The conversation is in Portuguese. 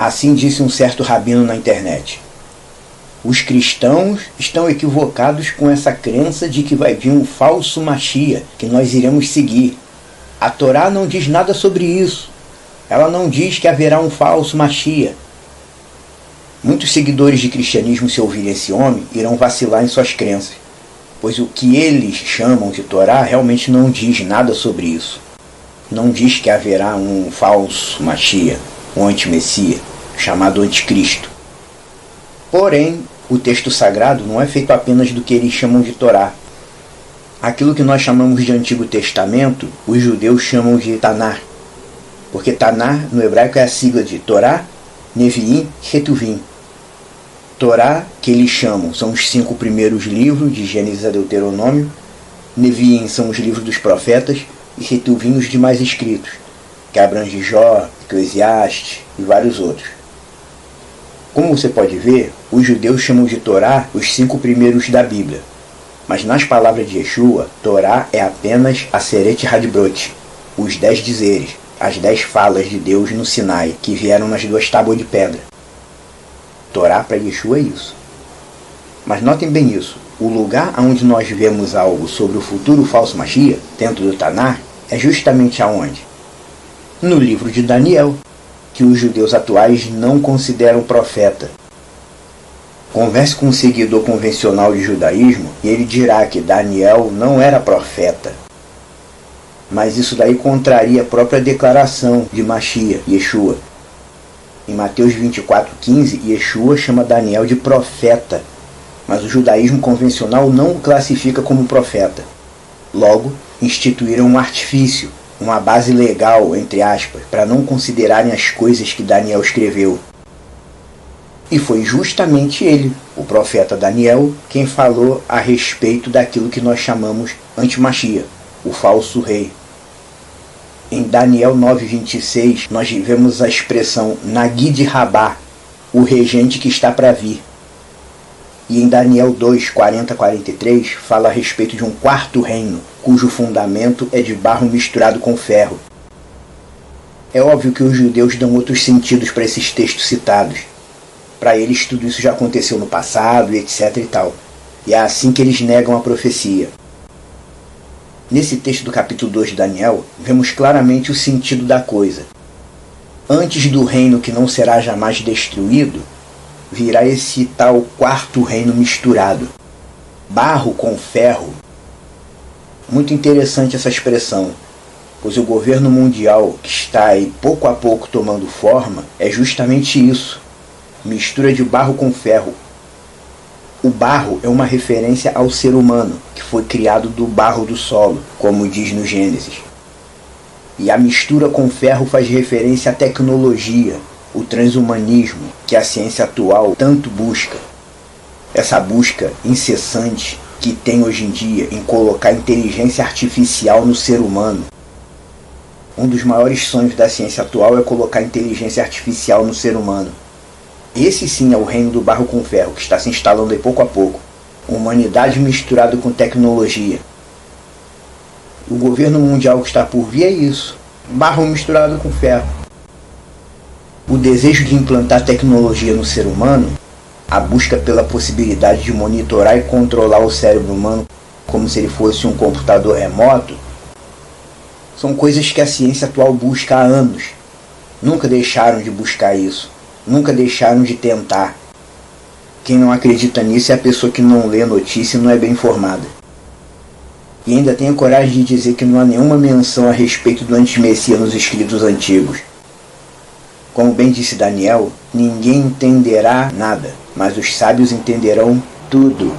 Assim disse um certo rabino na internet. Os cristãos estão equivocados com essa crença de que vai vir um falso Mashiach que nós iremos seguir. A Torá não diz nada sobre isso. Ela não diz que haverá um falso Mashiach. Muitos seguidores de cristianismo, se ouvirem esse homem, irão vacilar em suas crenças, pois o que eles chamam de Torá realmente não diz nada sobre isso. Não diz que haverá um falso Mashiach, um antimessias, chamado anticristo. Porém, o texto sagrado não é feito apenas do que eles chamam de Torá. Aquilo que nós chamamos de Antigo Testamento, os judeus chamam de Tanar, porque Tanar no hebraico é a sigla de Torá, Neviim e Ketuvim. Torá, que eles chamam, são os 5 primeiros livros, de Gênesis a Deuteronômio. Neviim são os livros dos profetas e Ketuvim os demais escritos, que abrange Jó, Eclesiastes e vários outros. Como você pode ver, os judeus chamam de Torá os 5 primeiros da Bíblia, mas nas palavras de Yeshua, Torá é apenas a Aseret Hadbrot, os 10 dizeres, as 10 falas de Deus no Sinai, que vieram nas 2 tábuas de pedra. Torá para Yeshua é isso. Mas notem bem isso, o lugar onde nós vemos algo sobre o futuro falso Mashiach, dentro do Tanar, é justamente aonde? No livro de Daniel, que os judeus atuais não consideram profeta. Converse com um seguidor convencional de judaísmo e ele dirá que Daniel não era profeta. Mas isso daí contraria a própria declaração de Mashiach, Yeshua. Em Mateus 24:15, Yeshua chama Daniel de profeta, mas o judaísmo convencional não o classifica como profeta. Logo, instituíram um artifício, uma base legal, entre aspas, para não considerarem as coisas que Daniel escreveu. E foi justamente ele, o profeta Daniel, quem falou a respeito daquilo que nós chamamos anti-Mashiach, o falso rei. Em Daniel 9:26, nós vemos a expressão Nagid Rabá, o regente que está para vir. E em Daniel 2:40-43, fala a respeito de um 4º reino, cujo fundamento é de barro misturado com ferro. É óbvio que os judeus dão outros sentidos para esses textos citados. Para eles tudo isso já aconteceu no passado e etc e tal. E é assim que eles negam a profecia. Nesse texto do capítulo 2 de Daniel, vemos claramente o sentido da coisa. Antes do reino que não será jamais destruído, virá esse tal 4º reino misturado. Barro com ferro. Muito interessante essa expressão, pois o governo mundial que está aí pouco a pouco tomando forma é justamente isso. Mistura de barro com ferro. O barro é uma referência ao ser humano, que foi criado do barro do solo, como diz no Gênesis. E a mistura com ferro faz referência à tecnologia, o transhumanismo, que a ciência atual tanto busca. Essa busca incessante que tem hoje em dia em colocar inteligência artificial no ser humano. Um dos maiores sonhos da ciência atual é colocar inteligência artificial no ser humano. Esse sim é o reino do barro com ferro, que está se instalando aí pouco a pouco. Humanidade misturada com tecnologia. O governo mundial que está por vir é isso. Barro misturado com ferro. O desejo de implantar tecnologia no ser humano, a busca pela possibilidade de monitorar e controlar o cérebro humano como se ele fosse um computador remoto, são coisas que a ciência atual busca há anos. Nunca deixaram de buscar isso. Nunca deixaram de tentar. Quem não acredita nisso é a pessoa que não lê notícia e não é bem informada. E ainda tem a coragem de dizer que não há nenhuma menção a respeito do antimessias nos escritos antigos. Como bem disse Daniel, ninguém entenderá nada, mas os sábios entenderão tudo.